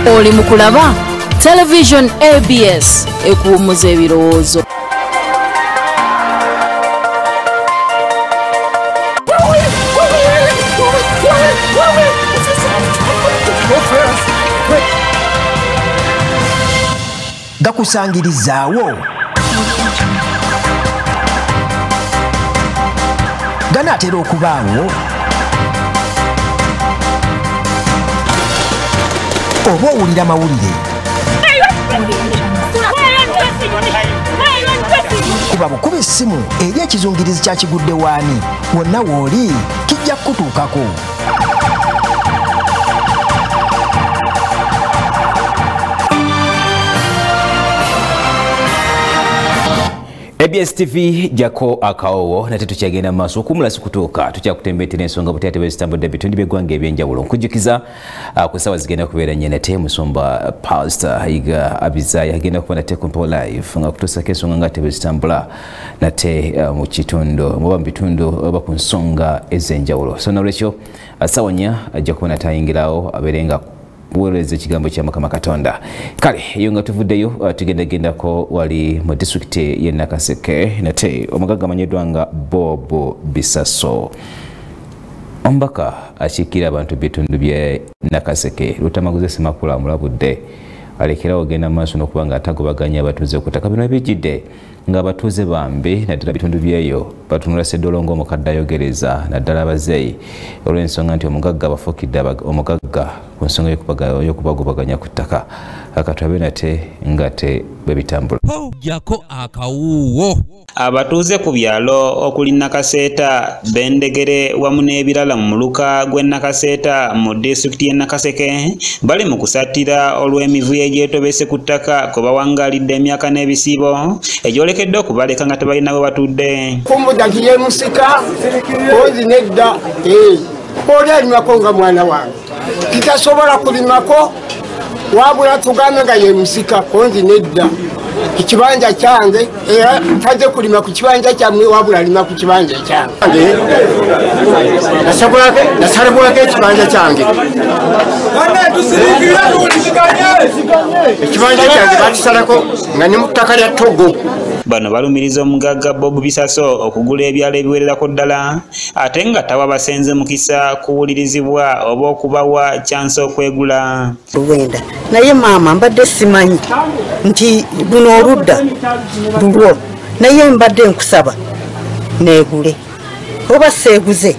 Oli mukulaba Television ABS ekuumuza ebirowoozo. Gakusangirizaawo ganaatera okubaawo oba owulira mawulire kuba bukuba essimu eri ekizungirizi kyakigudde waani wonna wooli kijja kutuukako. ABS TV jako akawuuwo nate tukyagenda mu maaso okumulasi kutuuka tukyakutembeetera ensonga buteete bw'ezitambudde bitundu by'eggwanga eby'enjawulo nkujjukiza ku ssaawa zigenda kubeera nnyo nate musomba Pastor Yiga Abizayi agenda kuba nate ku Mpewo Live nga kutuusako ensonga nga ate bwezitambula nate mu kitundu muba mu bitundu oba ku nsonga ez'enjawulo. So nolwekyo ssaawa nnya ajja kuba nate ayingirawo abeere nga kuweereza ekigambo kya Mukama Katonda. Kale eyo nga tuvuddeyo tugendagendako wali mu disitulikiti y'e Nakaseke nate omugagga amanyiddwa nga Bob Bisaso. Omubaka akiikirira abantu bitundu by'e Nakaseke Lutamaguzi Semakula amulabudde alekerawo ogenda mu maaso n'okuba nga atagobaganya abatuuze ku ttaka. Bino ebijjidde ng'abatuuze bambi naddala bitundu byeyo batunula Sseddolongo omukadde ayogereza naddala abazeeyi olw'ensonga nti omugagga abafuukidde omugagga ku nsonga y'okubagobaganya ku ttaka. Akatwabe nate ngate bwe bitambula. Jako akawuuwo. Abatuuze ku byalo okuli Nakaseeta, Bendegere wamu n'ebirala mu muluka gw'e Nakaseeta mu disitulikiti y'e Nakaseke bali mu kusattira olw'emivuyo egyetobese ku ttaka kwe bawangalidde emyaka n'ebisiibo egyolekedde okubaleka nga tebalina bwe batudde. Kumbuda nti ye musika kozi nedda oli alimako nga mwana wange titasobola kulimako wabula tugambe nga ye musika konzi nedda ikibanja kyange era taze kulima ku kibanja kyammwe wabula alima ku kibanja kyange nasarabulako ekibanja kyange ekibanja kyange bakisalako nga ne mu ttaka lya Togo. Bano balumiriza omugagga Bob Bisaso okugula ebyalo ebiwererako ddala ate nga tawa basenze mukisa kuwulirizibwa oba okubawa kyansi okwegula. Wenda naye maama mbadde simanyi nti buno oludda lulwo naye mbadde nkusaba neegule oba seeguze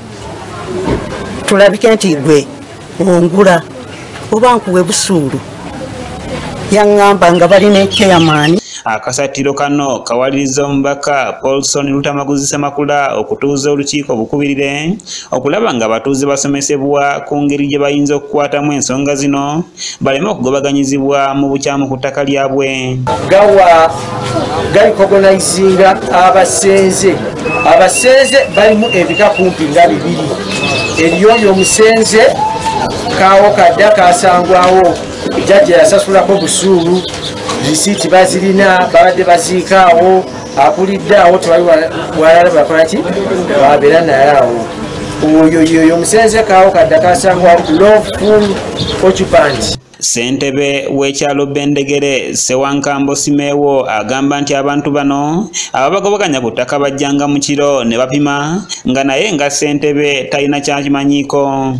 tulabike nti gwe ongula oba nkuwe busuulu. Yaŋŋamba nga balina ekyeyamaani. Akasattiro kano kawaliriza omubaka Paulson Lutamaguzi Semakula okutuuza olukiiko obukubirire okulaba nga abatuuze basomesebwa ku ngeri gye bayinza okukwatamu ensonga zino baleme okugobaganyizibwa mu bukyamu ku ttaka lyabwe. Gawa galikogonaizinga abasenze balimu ebika kumpi nga bibiri. Eriyo omusenze kaawo kadda kasangwawo jjajja yasasulako busuulu risiti bazirina babadde baziikaawo akulidde awo tewali walala bakolaki babeera naye awo. Oyo omusenze kaawo kadda kasangwawo lawful occupant. Ssentebe w'ekyalo Bendegere Sewankambo Simeewo agamba nti abantu bano ababagobaganya ku ttaka bajjanga mu kiro ne bapima nga naye nga ssentebe talina kyakimanyiiko.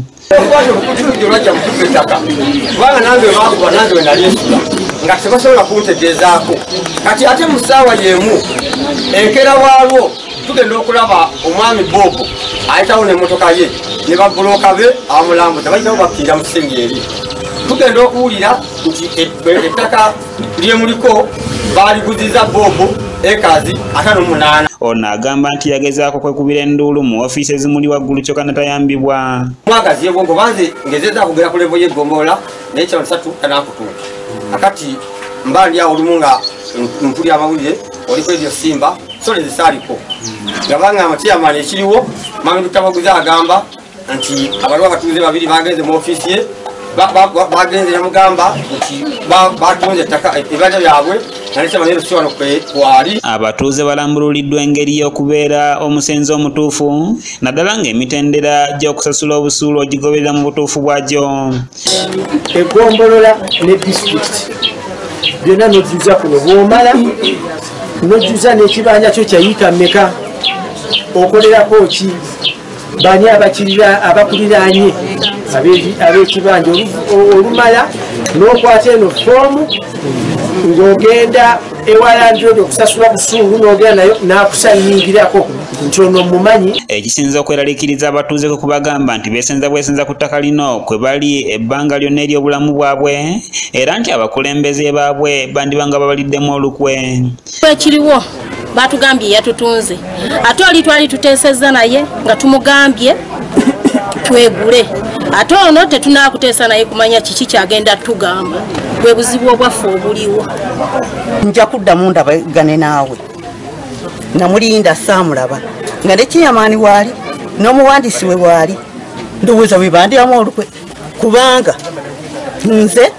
Kubanga nange bakuba nange wenalinsula nga tebasobola kuntegeezaako kati ate mu ssaawa y'emu enkera waalwo tugenda okulaba omwami Bobo ayitawo n'emmotoka ye ne babuloka be amulambo tebayitawo bakkirira mu kisenge eri. Tugenda okuwulira nti ettaka lyemuliko baliguziza Bobo ekazi 58. Ono agamba nti yagezaako kwekubira enduulu mu ofiisi ezimuli waggulu kyokka natayambibwa. Mwagazi yebwongo banze ngezeza kugera ku levo y'eggombola naye kyalo 3 tanaakutuuka. Akati mbali awo olumu nga mpulira amawulire oliko ebyo simba sole zisaaliko nga baŋŋamba kyeyamaani ekiriwo Mami Lutamaguzi agamba nti abalwa abatuuze babiri bagenze mu ofiisi ye bagenze yamugamba nti batunze ettaka ebibanja byabwe abatuuze balambululiddwa engeri y'okubeera omusenzi omutuufu naddala ng'emitendera gy'okusasula obusuulu ogigoberera mu butuufu bwagyo. Eggombolola ne disitulikiti byonna n'ojjuza kuno bw'omala n'ojjuza n'ekibanja kyo kyayiika mmeka okolerako ki bani abakuliraanye ab'ekibanja olumala n'okwata eno foomu ng'ogenda ewalandrodi okusasula busuulu n'ogenda nayo n'akusanyingirako nti ono mumanyi. Ekisinza okweraliikiriza abatuuze kwe kubagamba nti beesenza bwesenza ku ttaka lino kwe bali ebbanga lyonna ery'obulamu bwabwe era nti abakulembeze baabwe bandibanga babaliddemu olukwe. Ekiriwo batugambye yatutunze ate oli twali tuteesezza naye nga tumugambye twegule ate ono tetunakuteesa naye kumanya kiki kyagenda tugamba bwe buzibu obwaffe obuliwo. Nja kuddamu ndabagane naawe namulinda saamulaba nga nekiyamaani waali n'omuwandiisi we waali ndowooza bwe bandiramu olukwe kubanga nze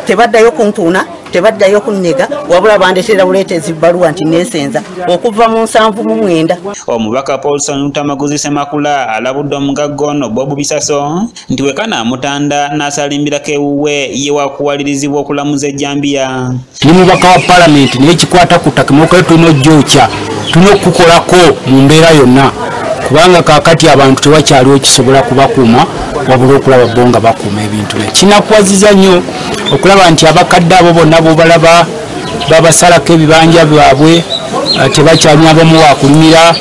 tebaddayo kuntuuna tebaddayo kunnega wabula bandetera buleetezi bbaluwa nti neesenza okuva mu 79. Omubaka Paulson Lutamaguzi Semakula alabudde omugagga ono Bob Bisaso nti wekana amutanda n'asalimbirako ewuwe ye wakuwalirizibwa okulamuza ejjambiya. Ni mubaka wa palamenti naye kikwata ku ttaka mwokayo tulina ojjokya tulina okukukolako mu mbeera yonna kubanga kaakati abantu tewakyaliwo kisobola kubakuuma wabula okulaba bo nga bakuuma ebintu bye. Kinakuwaziza nnyo okulaba nti abakadde abo bonna bobalaba babasalako ebibanja byabwe tebakyalina abamu wakulimira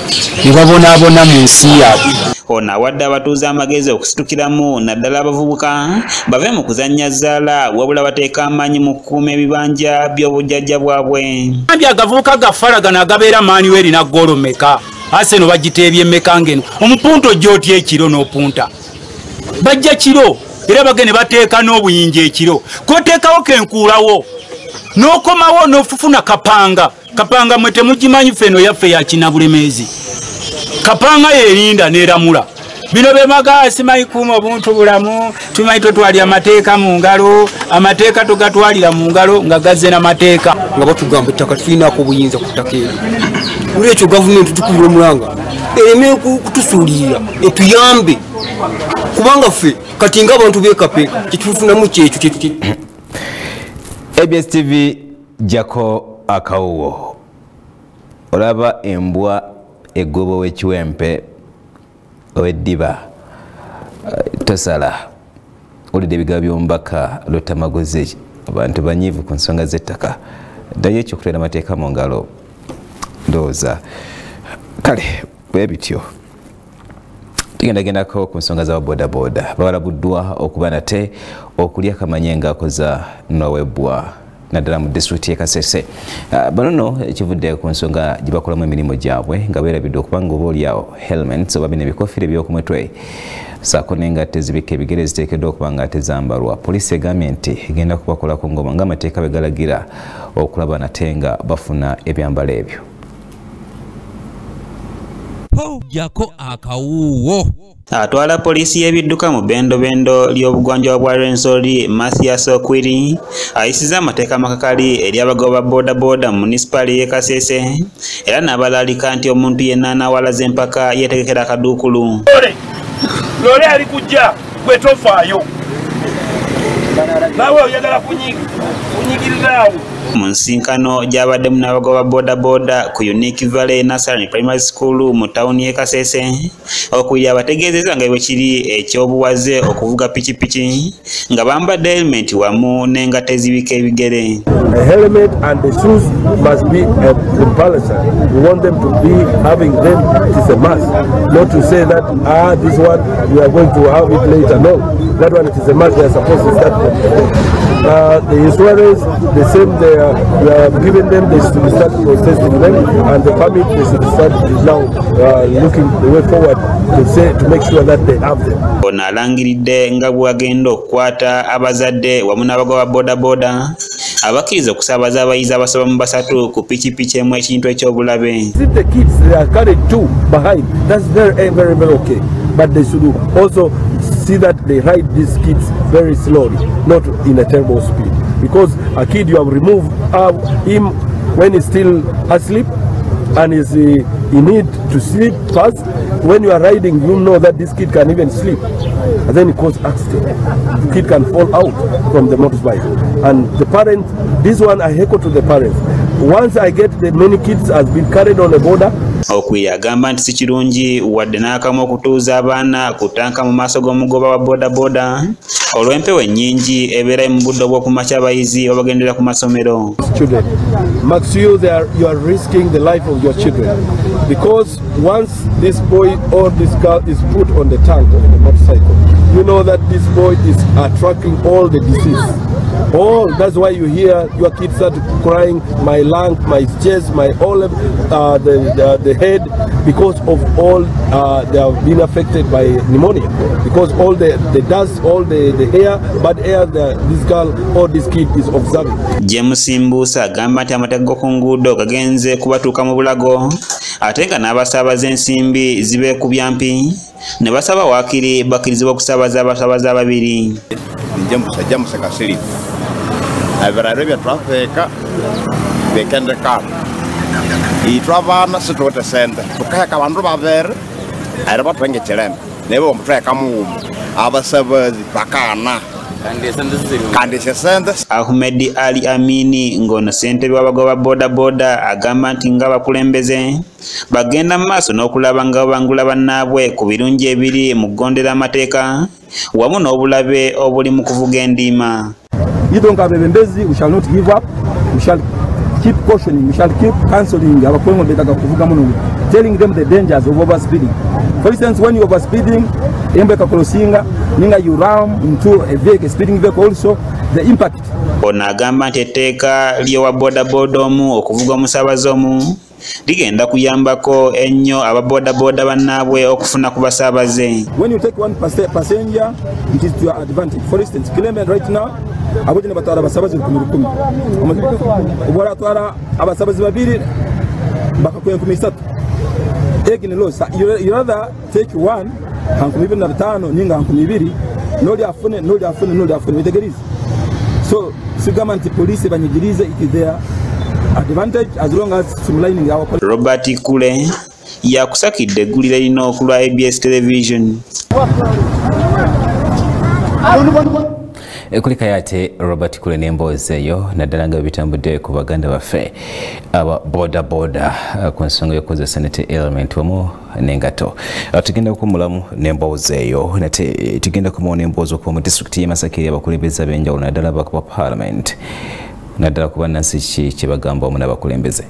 ne babonaabona mu nsi yaabwe. Ono awadde abatuuze amagezi okusitukiramu naddala abavubuka bave mu kuzannya zzaala wabula bateeka amaanyi mu kukuuma ebibanja by'obujjajja bwabwe. Agavubuka gaffaragano agabeera maaniweri na ggoolo meka ase no bagiteebye mmeka ngeno omupunta ojja otya ekiro n'opunta bajja kiro era bagene bateeka n'obuyinja ekiro koteekawo kenkuulawo n'okomawo n'ofufuna kapanga mwe temugimanyi feno yaffe ya kinabulemeezi kapanga yerinda n'eramula bino bemagaasi mayikuuma obuntu bulamu tumanyi totwalira amateeka mu ngalo amateeka togatwalira mu ngalo nga gazze n'amateeka nga batugamba ettaka tulinako obuyinza ku ttaka eri olwekyo gavumenti tukubula omulanga ereme kutusuulirira etuyambe kubanga ffe kati ng'abantu beekape kyetufunamu kyekyo ABS TV jako akawuwo olaba embwa egobo w'ekiwempe ow'eddiba tosala olidde ebigambo by'omubaka Lutamaguzi abantu banyiivu ku nsonga z'ettaka ddayo ekyokuteera amateeka mu ngalo ndowooza kale bwe bityo tugendagendako ku nsonga z'ababoodabooda bawalabuddwa okuba nate okulya kamanye ng'akoza nowebbwa naddala mu disitulikiti y'e Kasese. Bano nno ekivudde ku nsonga gye bakolamu emirimu gyabwe nga beerabidde okubanga oba oliawo helmets oba bino ebikofiira eby'oku mutwe saako n'engatte ezibikka ebigere ziteekeddwa okuba nga tezambalwa. Poliisi egambye nti egenda kubakolako ngoma ng'amateeka bwe galagira okulaba nate nga bafuna ebyambalo ebyo. Jako akawuuwo atwala poliisi y'ebidduka mu bendobendo ly'obugwanjuba bwa Rwenzori Mathias Okwiri ayisiza amateeka amakakali eri abagoba bodaboda mu munisipali y'e Kasese era n'abalalika nti omuntu yenna anaawalaza empaka yeetegekera akaduukulu. Lole ali kujja gwe tofaayo nawe oyagala kunyigirirawo. Mu nsinkano gy'abaddemu n'abagoba bodaboda ku Unique Valley Nursery Primary School mu tawuni y'e Kasese Okwiri abategeezezza nga bwe kiri ekyobuwaze okuvuga pikipiki nga bambadde helmet wamu n'engatte ezibika ebigere. A helmet and the shoes must be compulsory. We want them to be having them. It is a must. Not to say that this one we are going to have it later. No, that one it is a must. They are supposed to start from the insurance, the same we are giving them. They should start processing them, and the permit they should start now looking the way forward to make sure that they have them. Ono alangiridde nga bwagenda okukwata abazadde wamu n'abagoba bodaboda abakkiriza okusaabaza abayizi abasoba mu basatu ku pikipiki emu ekintu eky'obulabe. If the kids they are carried two behind, that's very okay, but they should also see that they ride these kids very slowly, not in a terrible speed. Because a kid, you have removed him when he's still asleep and is he need to sleep fast. When you are riding, you know that this kid can even sleep, and then it causes accident. The kid can fall out from the motorbike, and the parent. This one I echo to the parents. Once I get the many kids has been carried on the border. Okuyagamba nti si kirungi wadde n'akamu okutuuza abaana ku ttanka mu maaso g'omugoba wa bodaboda olw'empewo ennyingi ebeera mu budde obw'okumakya abayizi abagendera ku masomero. Children, Max, you are risking the life of your children, because once this boy or this girl is put on the tank of the motorcycle, you know that this boy is attracting all the disease. That's why you hear your kids start crying, my lung, my chest, my all the head, because of all they have been affected by pneumonia, because all the dust, all the air, bad air this girl or this kid is observing. James Mbusa agamba nti amateeka ku nguudo gagenze kubatuuka mu bulago ate nga n'abasaabaza ensimbi zibeekubya mpi ne basaba waakiri bakkirizibwa okusaabaza abasaabaza ababiri. James Kasiri averare bya traffic bekende car itwabana sitote sente tukaka abantu babere ari batwenge chelene nebo mutweka mu abasabazi bakana kandi sente. Ahmed Ali Amini ngono ssentebe w'abagoba bodaboda agamba nti ng'abakulembeze bagenda mu maaso n'okulaba nga bangula bannaabwe ku birungi ebiri mu kugondera amateeka wamu n'obulabe obuli mu kuvuga endiima. Abebembezi, we shall not give up. We shall keep cautioning. We shall keep counseling our telling them the dangers of overspeeding. For instance, when you overspeeding, you ram into a vehicle, speeding vehicle also, the impact. Ono agamba nti etteeka ly'owa bodaboda omu okuvuga omusaabazi omu ligenda kuyambako ennyo ababodaboda bannaabwe okufuna ku basaabaze. When you take one passenger, it is to your advantage. For instance, Clement right now, abujene batwara abasabazi 10,000. Ubaratwara abasabazi babiri bakakuye 13. Taking loss. You rather take one, hankumi 25 ninga hankumi 2. Noli afune witegerize. So, government police banyigirize it is their advantage as long as streamlining our policy. Robert Kule yakusakidde eggulira lino ku lwa ABS television. Kulika yate Robert Kule n'emboozi eyo naddala nga bitambudde ku baganda baffe aba boda ku nsonga y'okukozesa nete element wamu n'engato. Tugenda kumulamu n'emboozi eyo nate tugenda kumuwona emboozi okuva mu disitulikiti y'e Masaka abakulembeze ab'enjawulo naddala abakuba parliament naddala ku bannansi ki kye bagamba omu n'abakulembeze.